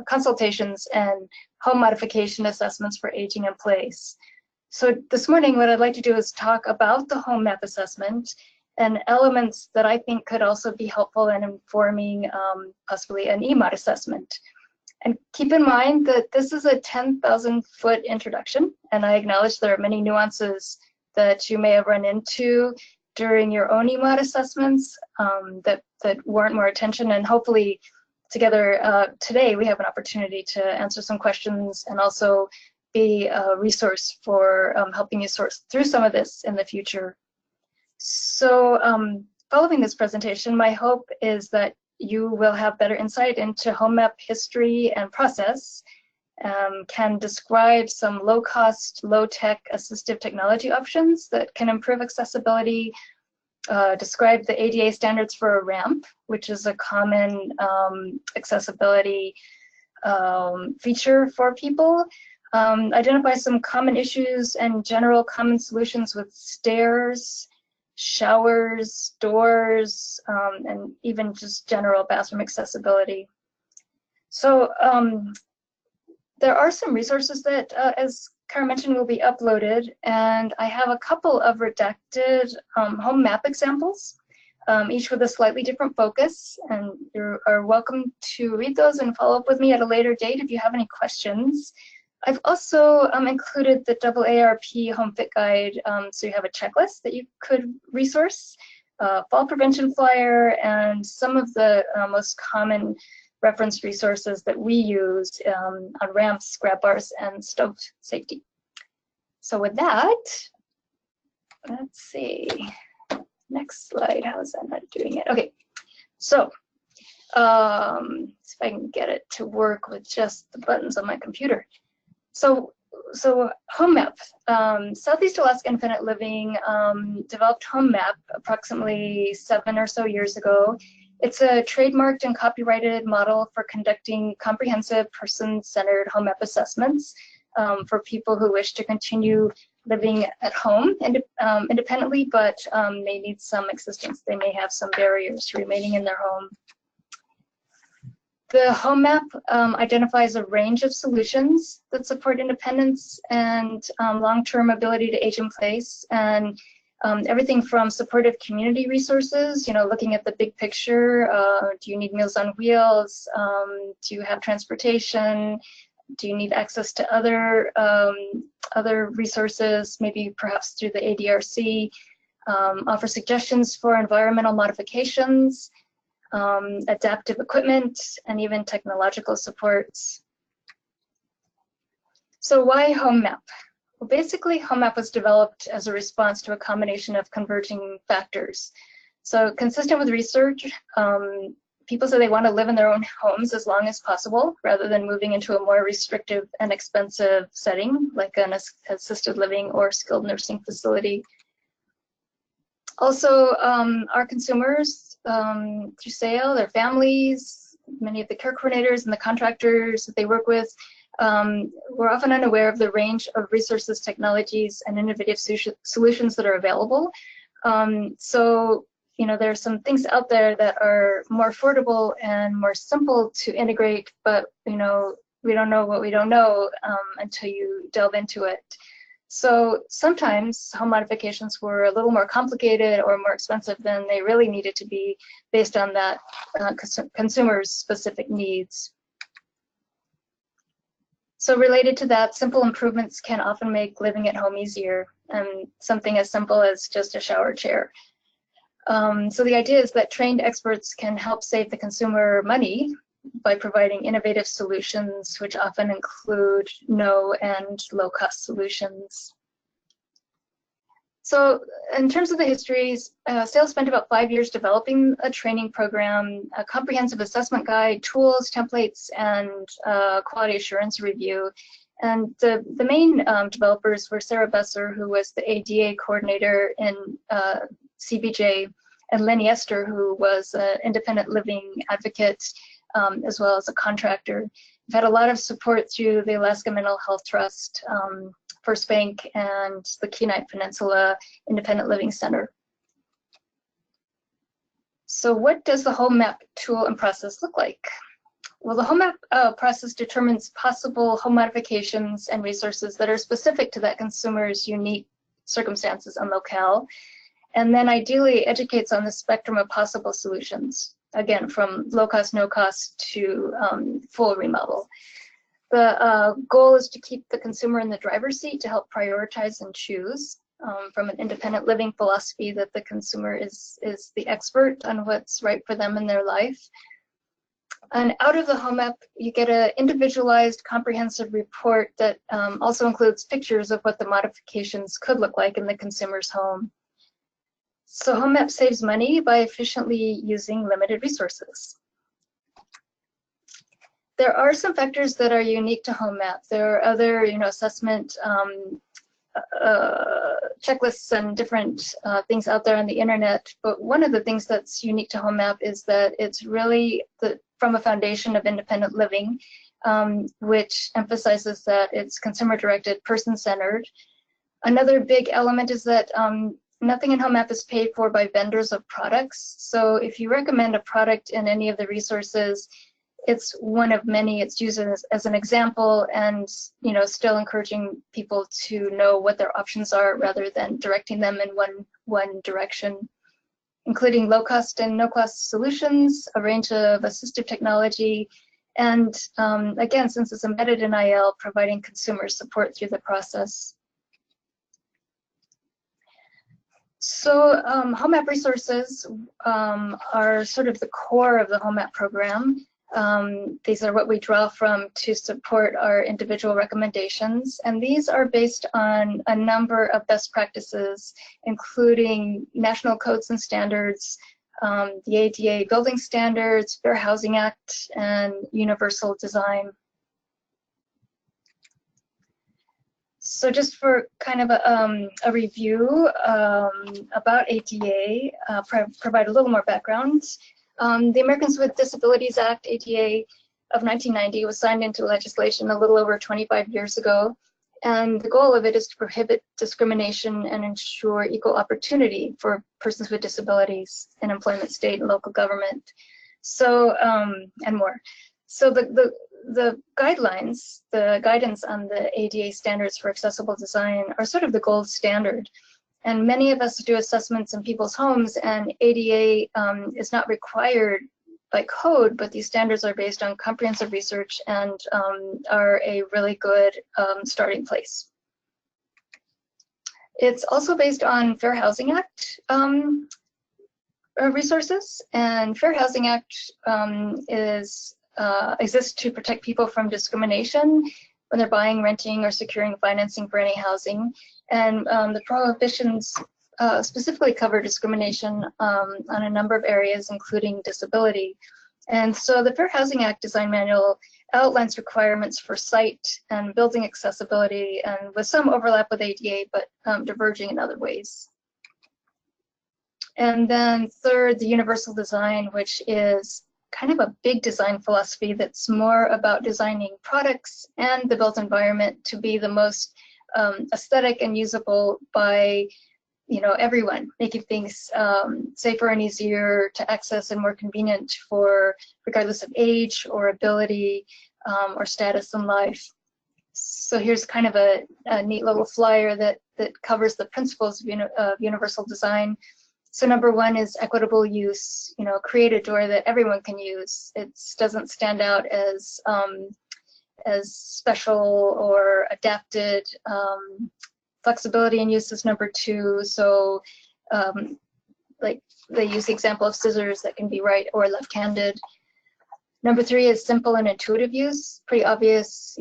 consultations and home modification assessments for aging in place. So this morning, what I'd like to do is talk about the HomeMap assessment and elements that I think could also be helpful in informing possibly an EMOD assessment. And keep in mind that this is a 10,000-foot introduction, and I acknowledge there are many nuances that you may have run into during your own EMOD assessments that warrant more attention, and hopefully together today we have an opportunity to answer some questions and also be a resource for helping you sort through some of this in the future. So following this presentation, my hope is that you will have better insight into HomeMap history and process, can describe some low-cost, low-tech assistive technology options that can improve accessibility, describe the ADA standards for a ramp, which is a common accessibility feature for people, identify some common issues and general common solutions with stairs, showers, doors, and even just general bathroom accessibility. So there are some resources that, as Kara mentioned, will be uploaded, and I have a couple of redacted HomeMap examples, each with a slightly different focus, and you are welcome to read those and follow up with me at a later date if you have any questions. I've also included the AARP Home Fit Guide, so you have a checklist that you could resource, fall prevention flyer, and some of the most common reference resources that we use on ramps, grab bars, and stove safety. So with that, let's see, next slide, how is that not doing it? Okay, so if I can get it to work with just the buttons on my computer. So HomeMap, Southeast Alaska Independent Living developed HomeMap approximately 7 or so years ago. It's a trademarked and copyrighted model for conducting comprehensive person-centered HomeMap assessments for people who wish to continue living at home independently, but may need some assistance. They may have some barriers to remaining in their home. The HomeMap identifies a range of solutions that support independence and long-term ability to age in place, and everything from supportive community resources, looking at the big picture. Do you need Meals on Wheels? Do you have transportation? Do you need access to other resources, maybe perhaps through the ADRC? Offer suggestions for environmental modifications, adaptive equipment, and even technological supports. So why HomeMap? Well, basically, HomeMap was developed as a response to a combination of converging factors. So consistent with research, people say they want to live in their own homes as long as possible, rather than moving into a more restrictive and expensive setting, like an assisted living or skilled nursing facility. Also, our consumers, through sale, their families, many of the care coordinators and the contractors that they work with, we're often unaware of the range of resources, technologies, and innovative solutions that are available. So, there are some things out there that are more affordable and more simple to integrate, but, we don't know what we don't know until you delve into it. So sometimes home modifications were a little more complicated or more expensive than they really needed to be based on that consumer's specific needs. So related to that, simple improvements can often make living at home easier, and something as simple as just a shower chair. So the idea is that trained experts can help save the consumer money by providing innovative solutions, which often include no and low-cost solutions. So in terms of the histories, sales spent about 5 years developing a training program, a comprehensive assessment guide, tools, templates, and quality assurance review. And the main developers were Sarah Besser, who was the ADA coordinator in CBJ, and Lenny Esther, who was an independent living advocate, as well as a contractor. We've had a lot of support through the Alaska Mental Health Trust, First Bank, and the Kenai Peninsula Independent Living Center. So what does the HomeMap tool and process look like? Well, the HomeMap process determines possible home modifications and resources that are specific to that consumer's unique circumstances and locale, and then ideally educates on the spectrum of possible solutions, again, from low cost, no cost to full remodel. The goal is to keep the consumer in the driver's seat to help prioritize and choose from an independent living philosophy that the consumer is the expert on what's right for them in their life. And out of the HomeMap, you get an individualized, comprehensive report that also includes pictures of what the modifications could look like in the consumer's home. So HomeMap saves money by efficiently using limited resources. There are some factors that are unique to HomeMap. There are other, assessment checklists and different things out there on the internet. But one of the things that's unique to HomeMap is that it's really from a foundation of independent living, which emphasizes that it's consumer-directed, person-centered. Another big element is that nothing in HomeMap is paid for by vendors of products. So if you recommend a product in any of the resources, it's one of many. It's used as an example, and still encouraging people to know what their options are rather than directing them in one direction, including low cost and no cost solutions, a range of assistive technology, and again, since it's embedded in IL, providing consumer support through the process. So HomeMap resources are sort of the core of the HomeMap program. These are what we draw from to support our individual recommendations, and these are based on a number of best practices, including national codes and standards, the ADA building standards, Fair Housing Act, and universal design. So just for kind of a review about ADA, provide a little more background. The Americans with Disabilities Act, ADA, of 1990 was signed into legislation a little over 25 years ago, and the goal of it is to prohibit discrimination and ensure equal opportunity for persons with disabilities in employment, state, and local government. So, and more. So the guidelines, the guidance on the ADA standards for accessible design are sort of the gold standard. And many of us do assessments in people's homes, and ADA is not required by code, but these standards are based on comprehensive research and are a really good starting place. It's also based on Fair Housing Act resources, and Fair Housing Act exists to protect people from discrimination when they're buying, renting, or securing financing for any housing. And the prohibitions specifically cover discrimination on a number of areas, including disability. And so the Fair Housing Act Design Manual outlines requirements for site and building accessibility, and with some overlap with ADA, but diverging in other ways. And then third, the universal design, which is kind of a big design philosophy that's more about designing products and the built environment to be the most aesthetic and usable by everyone, making things safer and easier to access and more convenient for regardless of age or ability or status in life. So here's kind of a neat little flyer that covers the principles of universal design. So number one is equitable use. Create a door that everyone can use. It doesn't stand out as special or adapted. Flexibility in use is number two. So like they use the example of scissors that can be right or left-handed. Number three is simple and intuitive use. Pretty obvious,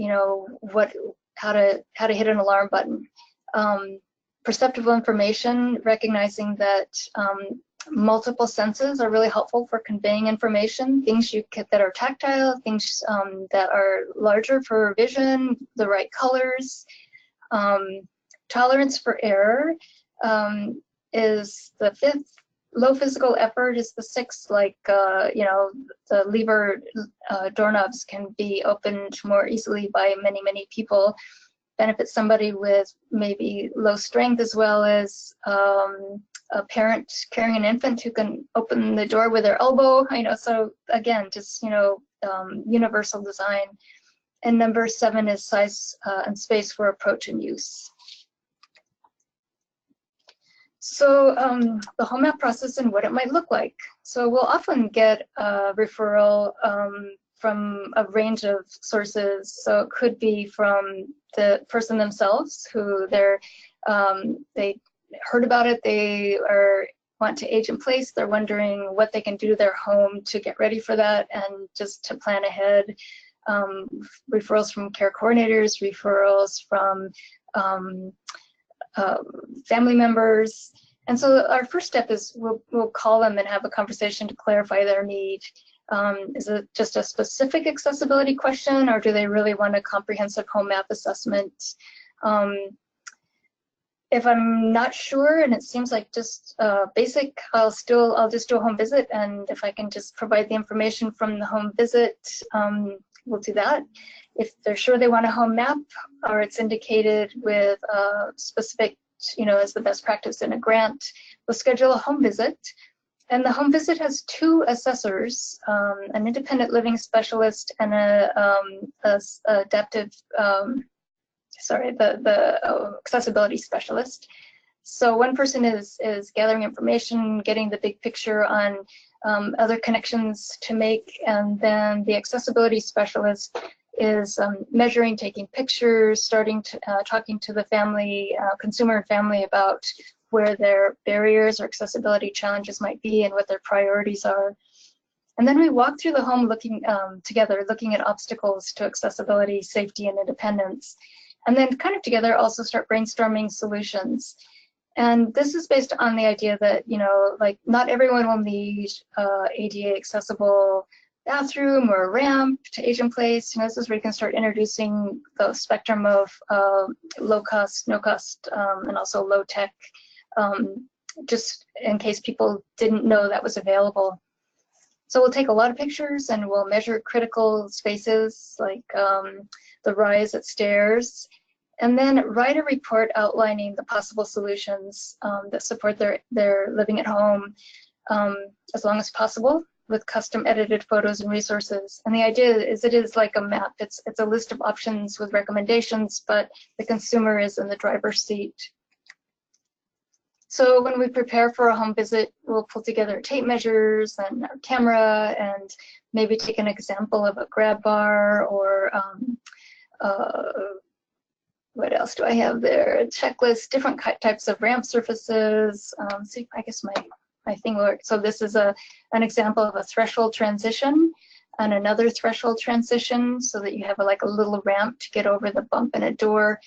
how to hit an alarm button. Perceptible information, recognizing that multiple senses are really helpful for conveying information, things that are tactile, things that are larger for vision, the right colors. Tolerance for error is the fifth. Low physical effort is the sixth, like, the lever doorknobs can be opened more easily by many, many people. Benefit somebody with maybe low strength, as well as a parent carrying an infant who can open the door with their elbow. So again, just universal design. And number 7 is size and space for approach and use. So the HomeMap process and what it might look like. So we'll often get a referral from a range of sources. So it could be from the person themselves who they heard about it, they want to age in place, they're wondering what they can do to their home to get ready for that and just to plan ahead. Referrals from care coordinators, referrals from family members. And so our first step is we'll call them and have a conversation to clarify their need. Is it just a specific accessibility question, or do they really want a comprehensive HomeMap assessment? If I'm not sure and it seems like just basic, I'll just do a home visit, and if I can just provide the information from the home visit, we'll do that. If they're sure they want a home map, or it's indicated with specific, as the best practice in a grant, we'll schedule a home visit. And the home visit has 2 assessors, an independent living specialist and the accessibility specialist. So one person is gathering information, getting the big picture on other connections to make, and then the accessibility specialist is measuring, taking pictures, starting to talking to the family, consumer and family about where their barriers or accessibility challenges might be and what their priorities are. And then we walk through the home together, looking at obstacles to accessibility, safety, and independence. And then kind of together also start brainstorming solutions. And this is based on the idea that, not everyone will need ADA accessible bathroom or a ramp to age in place. This is where you can start introducing the spectrum of low cost, no cost, and also low tech, just in case people didn't know that was available. So we'll take a lot of pictures and we'll measure critical spaces like the rise at stairs, and then write a report outlining the possible solutions that support their living at home as long as possible, with custom edited photos and resources. And the idea is it is like a map. It's a list of options with recommendations, but the consumer is in the driver's seat. So when we prepare for a home visit, we'll pull together tape measures and our camera and maybe take an example of a grab bar or what else do I have there? A checklist, different types of ramp surfaces. See, I guess my thing works. So this is an example of a threshold transition and another threshold transition, so that you have like a little ramp to get over the bump in a door.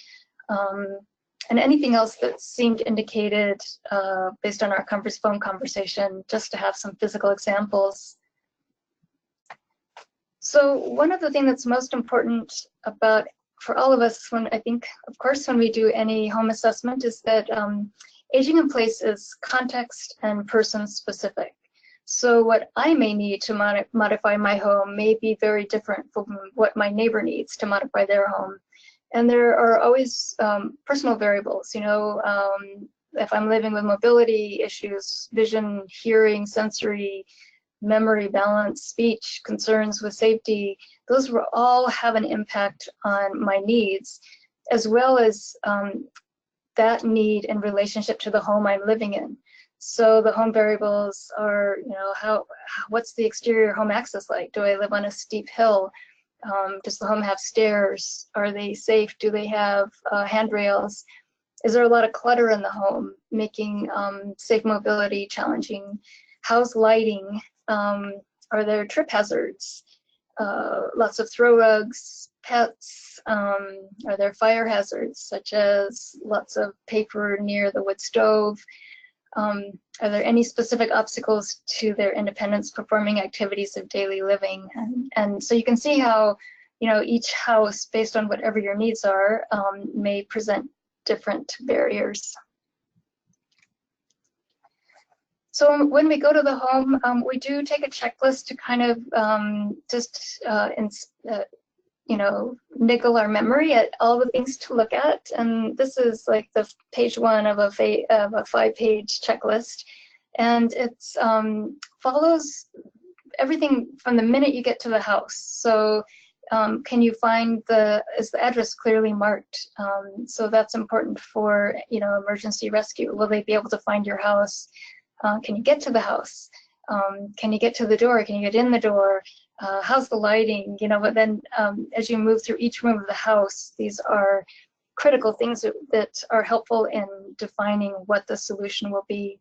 And anything else that seemed indicated based on our phone conversation, just to have some physical examples. So one of the things that's most important for all of us, when we do any home assessment, is that aging in place is context and person specific. So what I may need to modify my home may be very different from what my neighbor needs to modify their home. And there are always personal variables, if I'm living with mobility issues, vision, hearing, sensory, memory, balance, speech, concerns with safety, those will all have an impact on my needs, as well as that need in relationship to the home I'm living in. So the home variables are, what's the exterior home access like? Do I live on a steep hill? Does the home have stairs? Are they safe? Do they have handrails? Is there a lot of clutter in the home, making safe mobility challenging? How's lighting? Are there trip hazards? Lots of throw rugs, pets? Are there fire hazards, such as lots of paper near the wood stove? Are there any specific obstacles to their independence performing activities of daily living? And so you can see how, each house, based on whatever your needs are, may present different barriers. So when we go to the home, we do take a checklist to kind of niggle our memory at all the things to look at. And this is like the page 1 of a 5-page checklist. And it follows everything from the minute you get to the house. So can you find is the address clearly marked? So that's important for, you know, emergency rescue. Will they be able to find your house? Can you get to the house? Can you get to the door? Can you get in the door? How's the lighting? You know, but then as you move through each room of the house, these are critical things that are helpful in defining what the solution will be.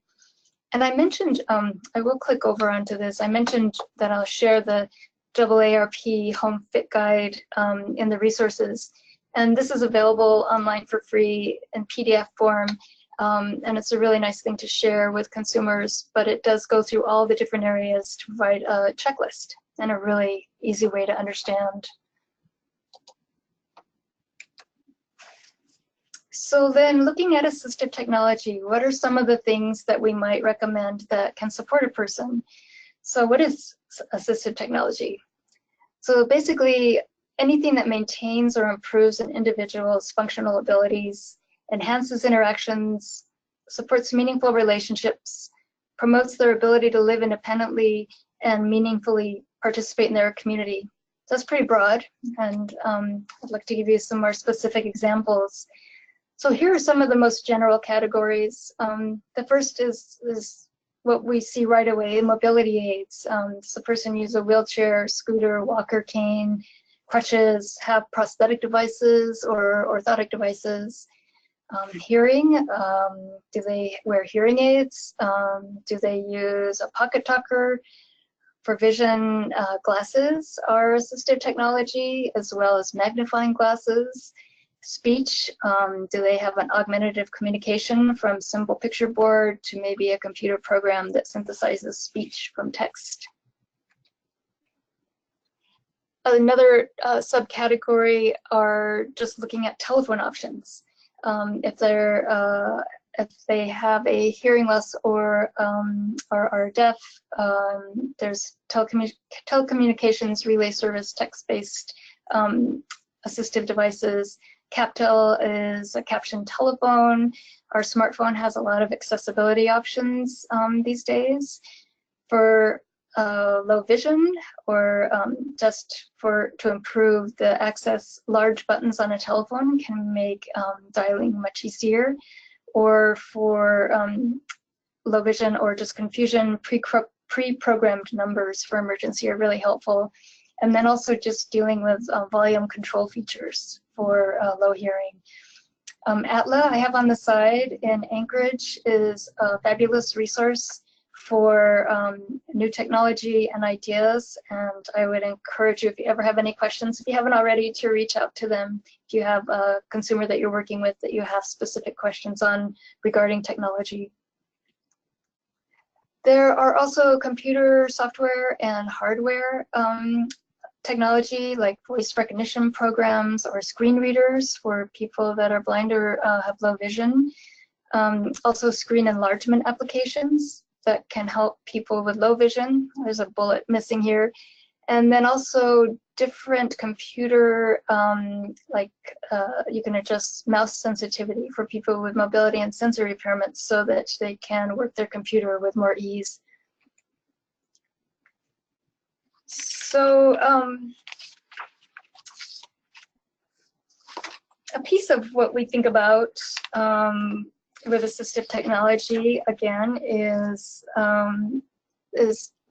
And I mentioned, I will click over onto this. I mentioned that I'll share the AARP Home Fit Guide in the resources. And this is available online for free in PDF form. And it's a really nice thing to share with consumers, but it does go through all the different areas to provide a checklist and a really easy way to understand. So then looking at assistive technology, what are some of the things that we might recommend that can support a person? So what is assistive technology? So basically anything that maintains or improves an individual's functional abilities, enhances interactions, supports meaningful relationships, promotes their ability to live independently and meaningfully participate in their community. So that's pretty broad, and I'd like to give you some more specific examples. So here are some of the most general categories. The first is what we see right away, mobility aids. So the person uses a wheelchair, scooter, walker, cane, crutches, have prosthetic devices or orthotic devices. Hearing, do they wear hearing aids? Do they use a pocket talker? For vision, glasses are assistive technology, as well as magnifying glasses. Speech, do they have an augmentative communication from simple picture board to maybe a computer program that synthesizes speech from text? Another subcategory are just looking at telephone options. If they have a hearing loss or are deaf, there's telecommunications relay service text-based assistive devices. CapTel is a captioned telephone. Our smartphone has a lot of accessibility options these days. For low vision or just to improve the access, large buttons on a telephone can make dialing much easier. Or for low vision or just confusion, pre-programmed numbers for emergency are really helpful. And then also just dealing with volume control features for low hearing. ATLA, I have on the side in Anchorage, is a fabulous resource for new technology and ideas, and I would encourage you, if you ever have any questions, if you haven't already, to reach out to them. If you have a consumer that you're working with that you have specific questions on regarding technology. There are also computer software and hardware technology, like voice recognition programs or screen readers for people that are blind or have low vision. Also screen enlargement applications that can help people with low vision. There's a bullet missing here. And then also different computer, you can adjust mouse sensitivity for people with mobility and sensory impairments so that they can work their computer with more ease. So a piece of what we think about with assistive technology, again, is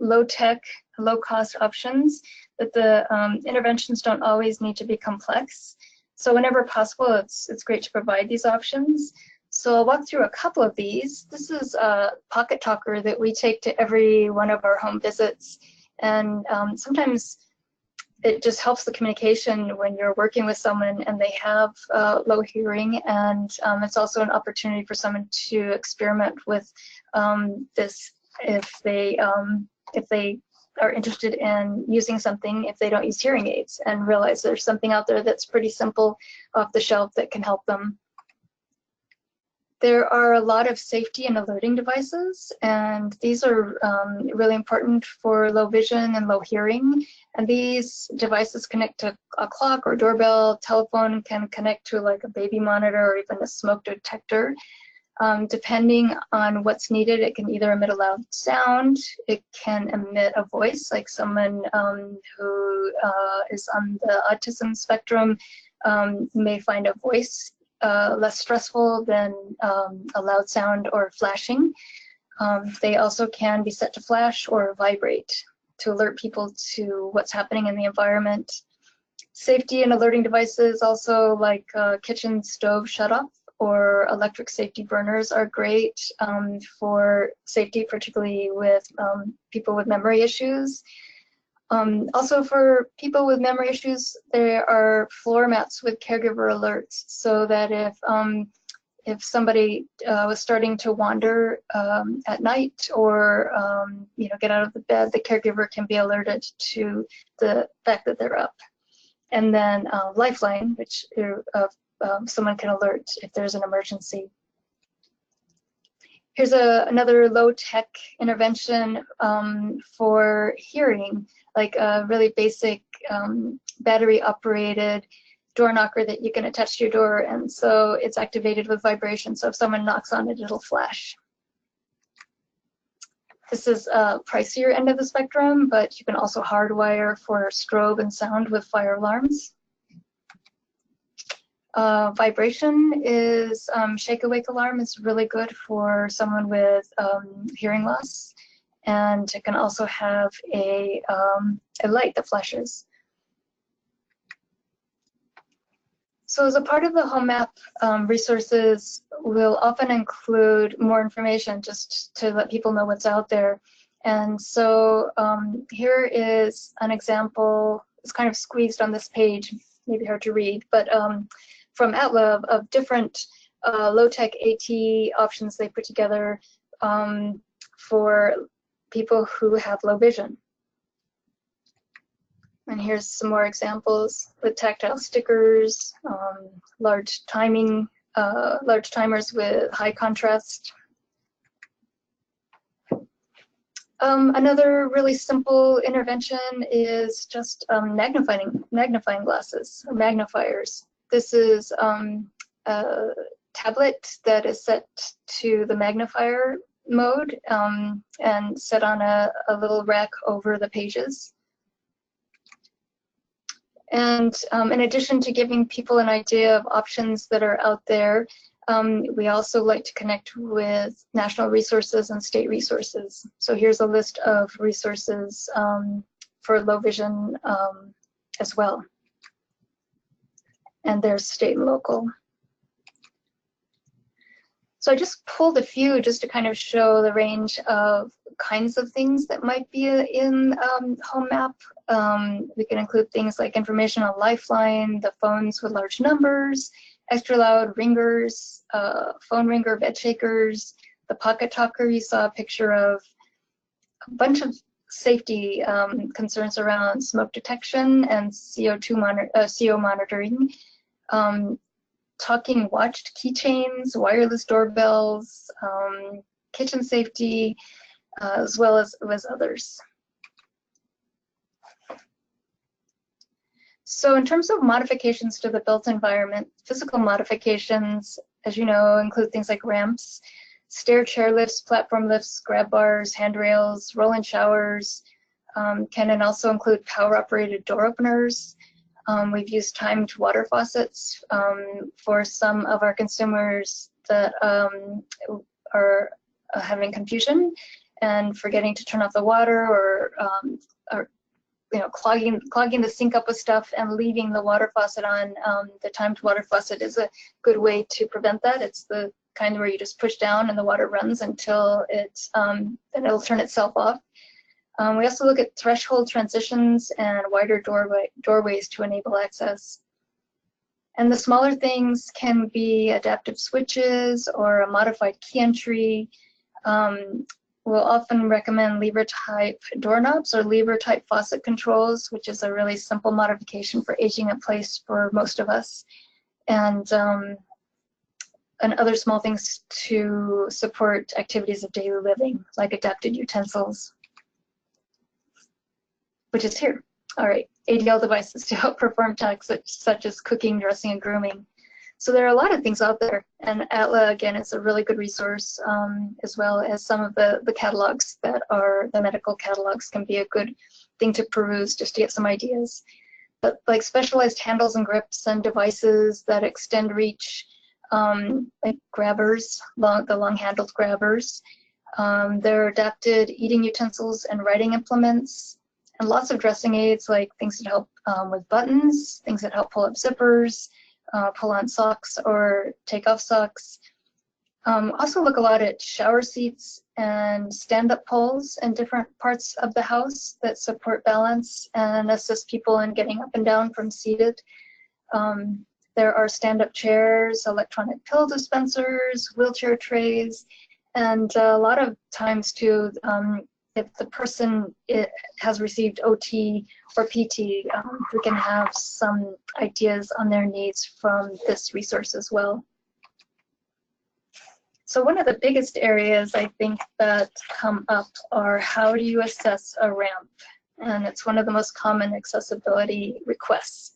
low-tech, low-cost options, that the interventions don't always need to be complex. So whenever possible, it's great to provide these options. So I'll walk through a couple of these. This is a pocket talker that we take to every one of our home visits. And sometimes it just helps the communication when you're working with someone and they have low hearing, and it's also an opportunity for someone to experiment with this if they are interested in using something, if they don't use hearing aids, and realize there's something out there that's pretty simple off the shelf that can help them. There are a lot of safety and alerting devices, and these are really important for low vision and low hearing. And these devices connect to a clock or doorbell. Telephone can connect to like a baby monitor or even a smoke detector. Depending on what's needed, it can either emit a loud sound, it can emit a voice, like someone who is on the autism spectrum may find a voice less stressful than a loud sound or flashing. They also can be set to flash or vibrate to alert people to what's happening in the environment. Safety and alerting devices also, like kitchen stove shutoff or electric safety burners, are great for safety, particularly with people with memory issues. Also for people with memory issues, there are floor mats with caregiver alerts, so that if somebody was starting to wander at night or get out of the bed, the caregiver can be alerted to the fact that they're up. And then Lifeline, which someone can alert if there's an emergency. Here's another low-tech intervention for hearing, like a really basic battery-operated door knocker that you can attach to your door, and so it's activated with vibration, so if someone knocks on it, it'll flash. This is a pricier end of the spectrum, but you can also hardwire for strobe and sound with fire alarms. Vibration is shake awake alarm is really good for someone with hearing loss, and it can also have a light that flashes. So as a part of the HomeMap resources, we'll often include more information just to let people know what's out there. And so here is an example. It's kind of squeezed on this page, maybe hard to read, but from AtLab of different low-tech AT options they put together for people who have low vision. And here's some more examples with tactile stickers, large timers with high contrast. Another really simple intervention is just magnifying glasses, or magnifiers. This is a tablet that is set to the magnifier mode and set on a little rack over the pages. And in addition to giving people an idea of options that are out there, we also like to connect with national resources and state resources. So here's a list of resources for low vision as well. And there's state and local. So I just pulled a few just to kind of show the range of kinds of things that might be in HomeMap. We can include things like information on Lifeline, the phones with large numbers, extra loud ringers, phone ringer, bed shakers, the pocket talker you saw a picture of, a bunch of safety concerns around smoke detection and CO monitoring, talking watched keychains, wireless doorbells, kitchen safety, as well as others. So in terms of modifications to the built environment, physical modifications, as you know, include things like ramps, stair chair lifts, platform lifts, grab bars, handrails, roll-in showers, can also include power-operated door openers. We've used timed water faucets for some of our consumers that are having confusion and forgetting to turn off the water, or clogging the sink up with stuff and leaving the water faucet on. The timed water faucet is a good way to prevent that. It's the kind where you just push down and the water runs until it's then it'll turn itself off. We also look at threshold transitions and wider doorways to enable access. And the smaller things can be adaptive switches or a modified key entry. We'll often recommend lever-type doorknobs or lever-type faucet controls, which is a really simple modification for aging in place for most of us. And other small things to support activities of daily living, like adapted utensils, which is here. All right, ADL devices to help perform tasks such as cooking, dressing, and grooming. So there are a lot of things out there, and ATLA, again, is a really good resource, as well as some of the catalogs that are, the medical catalogs can be a good thing to peruse just to get some ideas. But like specialized handles and grips and devices that extend reach, like grabbers, the long-handled grabbers. There are adapted eating utensils and writing implements, and lots of dressing aids, like things that help with buttons, things that help pull up zippers, pull on socks or take off socks. Also look a lot at shower seats and stand-up poles in different parts of the house that support balance and assist people in getting up and down from seated. There are stand-up chairs, electronic pill dispensers, wheelchair trays, and a lot of times too, if the person has received OT or PT, we can have some ideas on their needs from this resource as well. So one of the biggest areas I think that come up are, how do you assess a ramp? And it's one of the most common accessibility requests.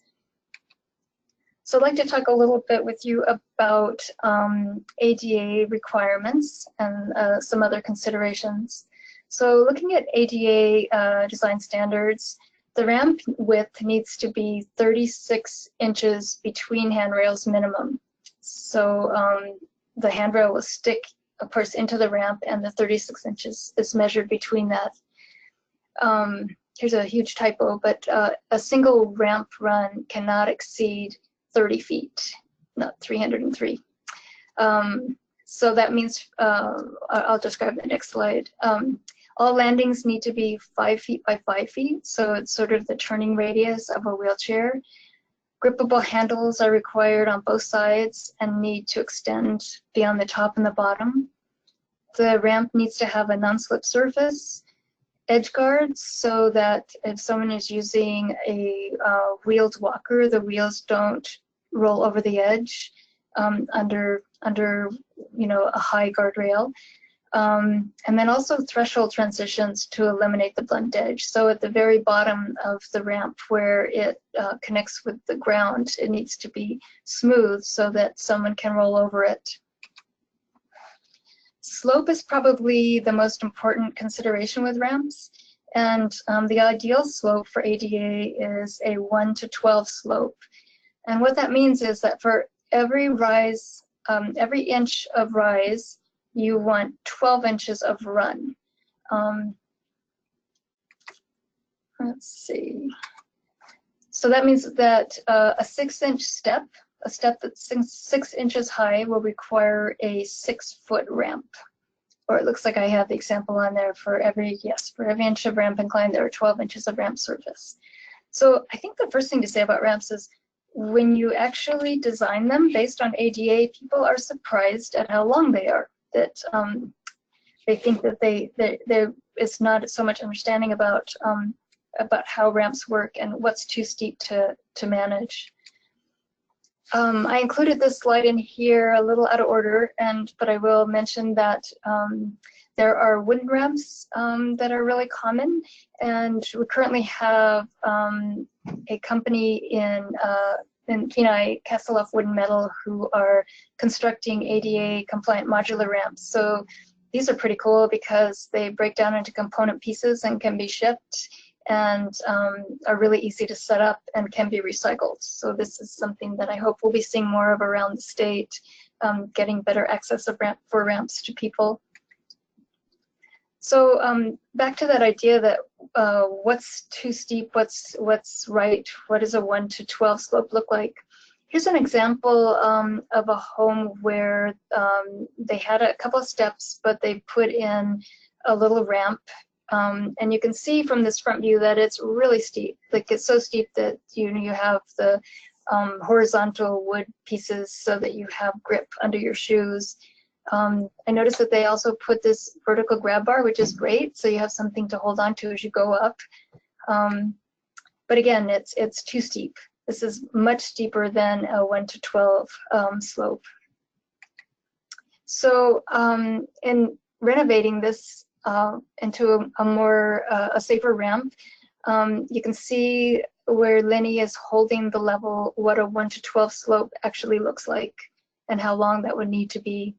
So I'd like to talk a little bit with you about ADA requirements and some other considerations. So looking at ADA design standards, the ramp width needs to be 36 inches between handrails minimum. So the handrail will stick, of course, into the ramp, and the 36 inches is measured between that. Here's a huge typo, but a single ramp run cannot exceed 30 feet, not 303. So that means, I'll describe the next slide. All landings need to be 5 feet by 5 feet, so it's sort of the turning radius of a wheelchair. Grippable handles are required on both sides and need to extend beyond the top and the bottom. The ramp needs to have a non-slip surface, edge guards, so that if someone is using a wheeled walker, the wheels don't roll over the edge under a high guardrail. And then also threshold transitions to eliminate the blunt edge. So at the very bottom of the ramp where it connects with the ground, it needs to be smooth so that someone can roll over it. Slope is probably the most important consideration with ramps. And the ideal slope for ADA is a 1 to 12 slope. And what that means is that for every rise, every inch of rise, you want 12 inches of run. Let's see. So that means that a 6-inch step, a step that's 6 inches high, will require a 6-foot ramp. Or it looks like I have the example on there for every inch of ramp incline, there are 12 inches of ramp surface. So I think the first thing to say about ramps is, when you actually design them based on ADA, people are surprised at how long they are. That they think that there is not so much understanding about how ramps work and what's too steep to manage. I included this slide in here a little out of order, but I will mention that there are wooden ramps that are really common, and we currently have a company in Kenai, Castleoff Wooden Metal, who are constructing ADA compliant modular ramps. So these are pretty cool because they break down into component pieces and can be shipped, and are really easy to set up and can be recycled. So this is something that I hope we'll be seeing more of around the state, getting better access for ramps to people. So back to that idea that what's too steep, what's right, what does a 1 to 12 slope look like? Here's an example of a home where they had a couple of steps, but they put in a little ramp. And you can see from this front view that it's really steep. Like, it's so steep that you have the horizontal wood pieces so that you have grip under your shoes. I noticed that they also put this vertical grab bar, which is great, so you have something to hold on to as you go up. But again, it's too steep. This is much steeper than a 1 to 12 slope. So in renovating this into a safer ramp, you can see where Lenny is holding the level, what a 1 to 12 slope actually looks like and how long that would need to be.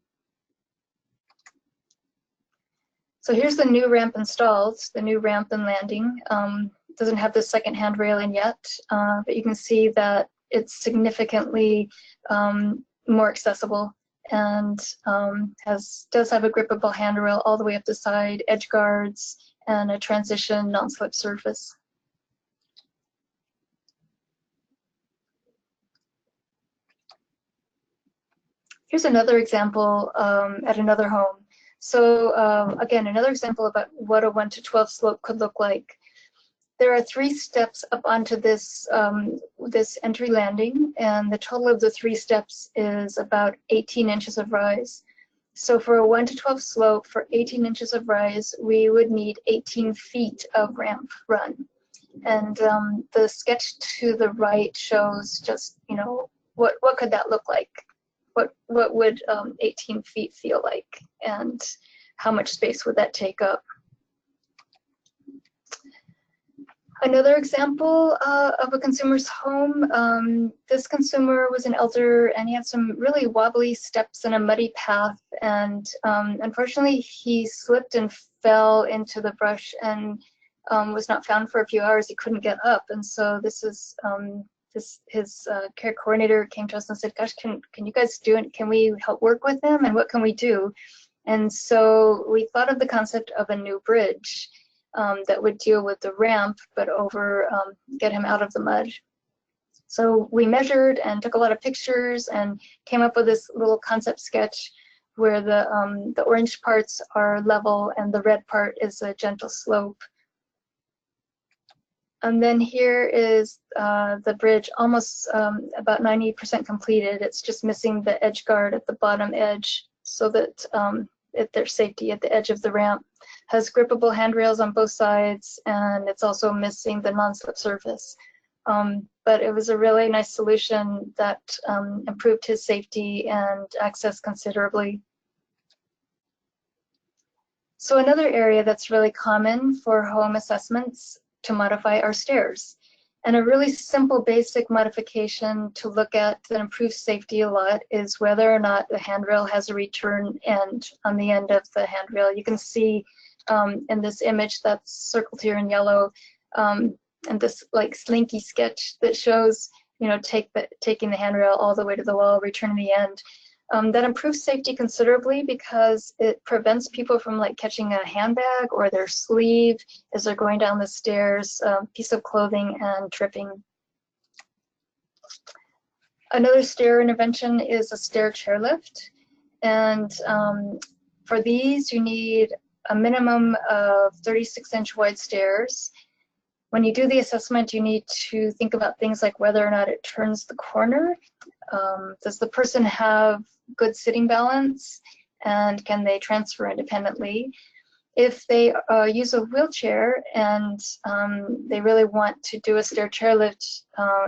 So here's the new ramp installed, the new ramp and landing. Doesn't have the second handrail in yet, but you can see that it's significantly more accessible and does have a grippable handrail all the way up the side, edge guards, and a transition non-slip surface. Here's another example at another home. So again, another example about what a 1 to 12 slope could look like. There are 3 steps up onto this, this entry landing, and the total of the 3 steps is about 18 inches of rise. So for a 1 to 12 slope, for 18 inches of rise, we would need 18 feet of ramp run. And the sketch to the right shows just, you know, what could that look like? What would 18 feet feel like? And how much space would that take up? Another example of a consumer's home, this consumer was an elder and he had some really wobbly steps and a muddy path, and unfortunately he slipped and fell into the brush and was not found for a few hours. He couldn't get up, and so this is his care coordinator came to us and said, gosh, can you guys do it? Can we help work with him, and what can we do? And so we thought of the concept of a new bridge that would deal with the ramp, but get him out of the mud. So we measured and took a lot of pictures and came up with this little concept sketch where the orange parts are level and the red part is a gentle slope. And then here is the bridge, almost about 90% completed. It's just missing the edge guard at the bottom edge so that there's safety at the edge of the ramp. Has grippable handrails on both sides, and it's also missing the non-slip surface. But it was a really nice solution that improved his safety and access considerably. So another area that's really common for home assessments to modify are stairs. And a really simple basic modification to look at that improves safety a lot is whether or not the handrail has a return end on the end of the handrail. You can see in this image that's circled here in yellow, and this like slinky sketch that shows, you know, taking the handrail all the way to the wall, returning the end. That improves safety considerably because it prevents people from like catching a handbag or their sleeve as they're going down the stairs, piece of clothing, and tripping. Another stair intervention is a stair chairlift, and for these you need a minimum of 36-inch wide stairs. When you do the assessment, you need to think about things like whether or not it turns the corner. Does the person have good sitting balance, and can they transfer independently? If they use a wheelchair and they really want to do a stair chairlift,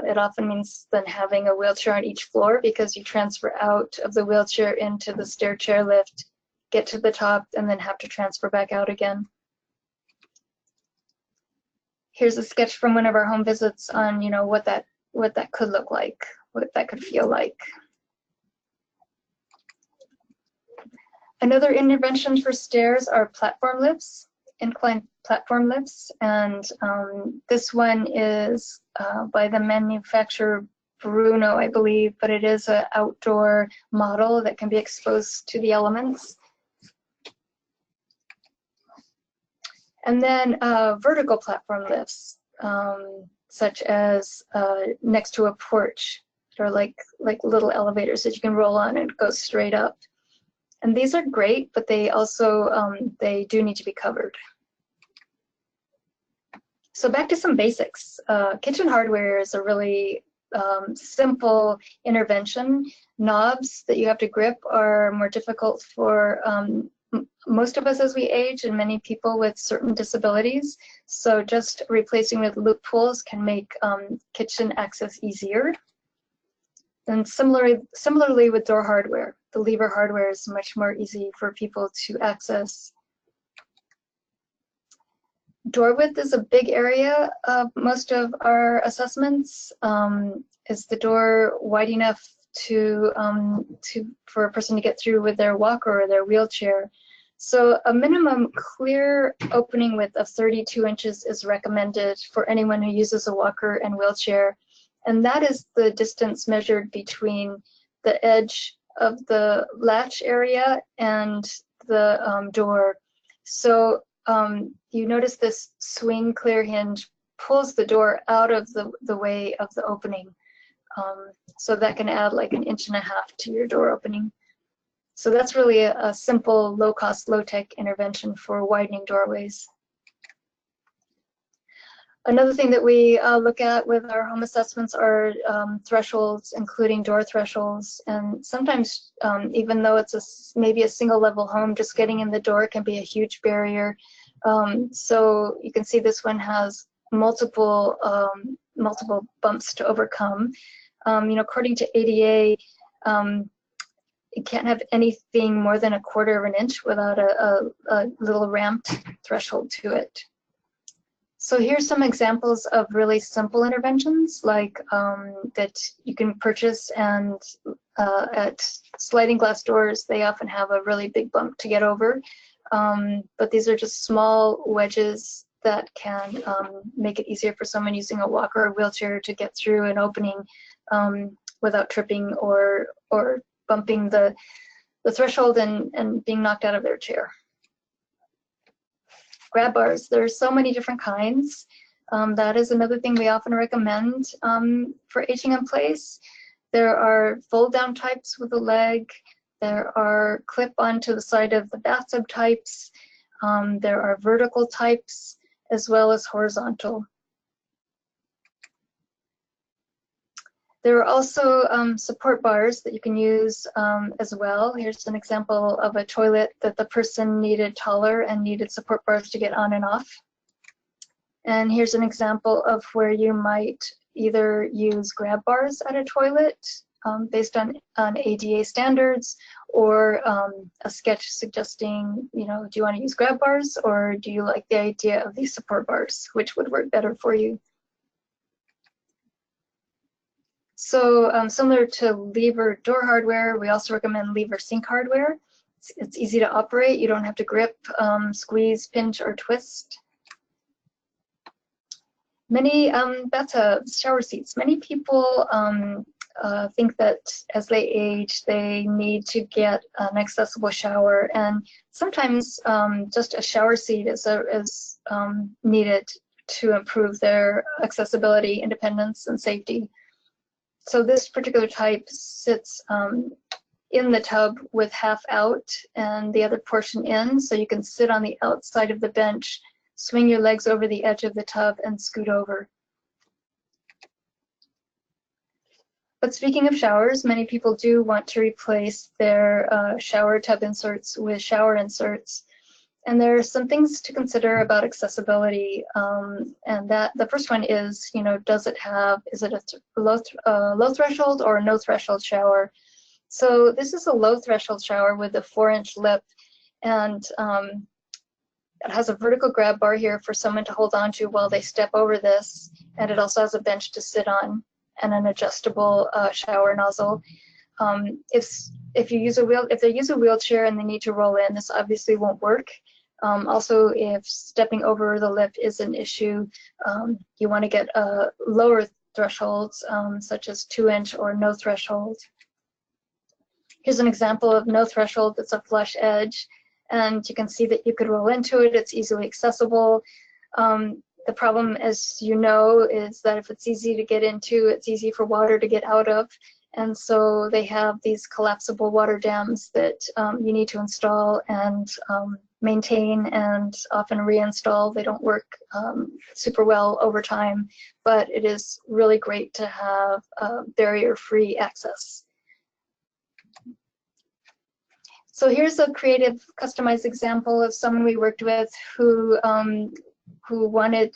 it often means then having a wheelchair on each floor, because you transfer out of the wheelchair into the stair chairlift, get to the top, and then have to transfer back out again. Here's a sketch from one of our home visits on, you know, what that could look like, what that could feel like. Another intervention for stairs are platform lifts, inclined platform lifts, and this one is by the manufacturer Bruno, I believe, but it is an outdoor model that can be exposed to the elements. And then vertical platform lifts, such as next to a porch, or like little elevators that you can roll on and go straight up. And these are great, but they also they do need to be covered. So back to some basics. Kitchen hardware is a really simple intervention. Knobs that you have to grip are more difficult for most of us as we age, and many people with certain disabilities. So just replacing with loop pulls can make kitchen access easier. And similarly with door hardware, the lever hardware is much more easy for people to access. Door width is a big area of most of our assessments. Is the door wide enough for a person to get through with their walker or their wheelchair? So a minimum clear opening width of 32 inches is recommended for anyone who uses a walker and wheelchair. And that is the distance measured between the edge of the latch area and the door. So you notice this swing clear hinge pulls the door out of the way of the opening. So that can add like 1.5 inches to your door opening. So that's really a simple, low-cost, low-tech intervention for widening doorways. Another thing that we look at with our home assessments are thresholds, including door thresholds. And sometimes, even though it's maybe a single-level home, just getting in the door can be a huge barrier. So you can see this one has multiple bumps to overcome. According to ADA, you can't have anything more than 1/4 inch without a little ramped threshold to it. So here's some examples of really simple interventions like that you can purchase, and at sliding glass doors, they often have a really big bump to get over. But these are just small wedges that can make it easier for someone using a walker or wheelchair to get through an opening without tripping or bumping the threshold and being knocked out of their chair. Grab bars, there's so many different kinds. That is another thing we often recommend for aging in place. There are fold down types with a leg. There are clip onto the side of the bathtub types. There are vertical types as well as horizontal. There are also support bars that you can use as well. Here's an example of a toilet that the person needed taller and needed support bars to get on and off. And here's an example of where you might either use grab bars at a toilet based on ADA standards, or a sketch suggesting, do you want to use grab bars, or do you like the idea of these support bars, which would work better for you? So similar to lever door hardware, we also recommend lever sink hardware. It's easy to operate. You don't have to grip, squeeze, pinch, or twist. Many bathtubs, shower seats. Many people think that as they age, they need to get an accessible shower, and sometimes just a shower seat is needed to improve their accessibility, independence, and safety. So this particular type sits in the tub with half out and the other portion in, so you can sit on the outside of the bench, swing your legs over the edge of the tub, and scoot over. But speaking of showers, many people do want to replace their shower tub inserts with shower inserts. And there are some things to consider about accessibility, and that the first one is, is it a low threshold or a no threshold shower? So this is a low threshold shower with a 4-inch lip, and it has a vertical grab bar here for someone to hold on to while they step over this, and it also has a bench to sit on and an adjustable shower nozzle. If they use a wheelchair and they need to roll in, this obviously won't work. Also, if stepping over the lip is an issue, you want to get lower thresholds, such as 2-inch or no threshold. Here's an example of no threshold that's a flush edge, and you can see that you could roll into it. It's easily accessible. The problem, as you know, is that if it's easy to get into, it's easy for water to get out of. And so they have these collapsible water dams that you need to install and maintain and often reinstall. They don't work super well over time, but it is really great to have barrier-free access. So here's a creative, customized example of someone we worked with who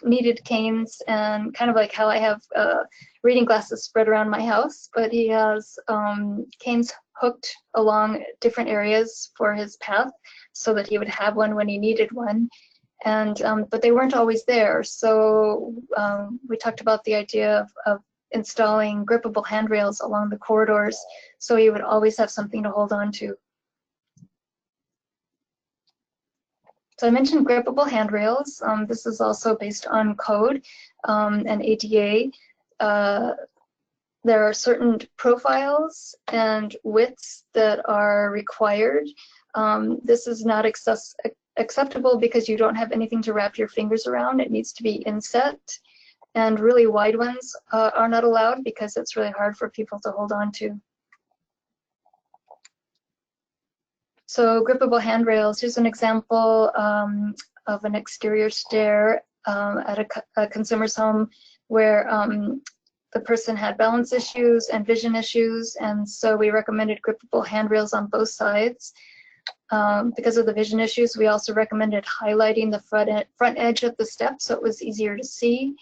needed canes, and kind of like how I have reading glasses spread around my house, but he has canes hooked along different areas for his path so that he would have one when he needed one. and but they weren't always there. So we talked about the idea of installing grippable handrails along the corridors, so you would always have something to hold on to. So I mentioned grippable handrails. This is also based on code and ADA. There are certain profiles and widths that are required. This is not acceptable because you don't have anything to wrap your fingers around. It needs to be inset, and really wide ones are not allowed because it's really hard for people to hold on to. So grippable handrails, here's an example of an exterior stair at a consumer's home where the person had balance issues and vision issues, and so we recommended grippable handrails on both sides. Because of the vision issues, we also recommended highlighting the front edge of the step so it was easier to see.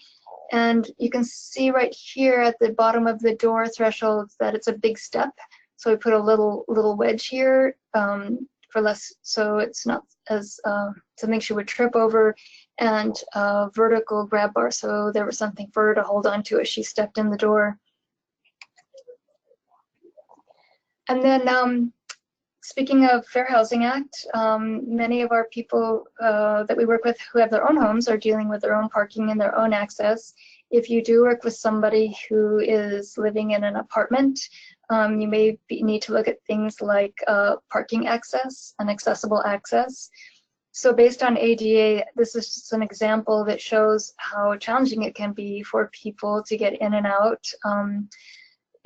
And you can see right here at the bottom of the door threshold that it's a big step. So we put a little wedge here for less, so it's not as something she would trip over, and a vertical grab bar, so there was something for her to hold on to as she stepped in the door. And then speaking of Fair Housing Act, many of our people that we work with who have their own homes are dealing with their own parking and their own access. If you do work with somebody who is living in an apartment, you may need to look at things like parking access and accessible access. So based on ADA, this is just an example that shows how challenging it can be for people to get in and out.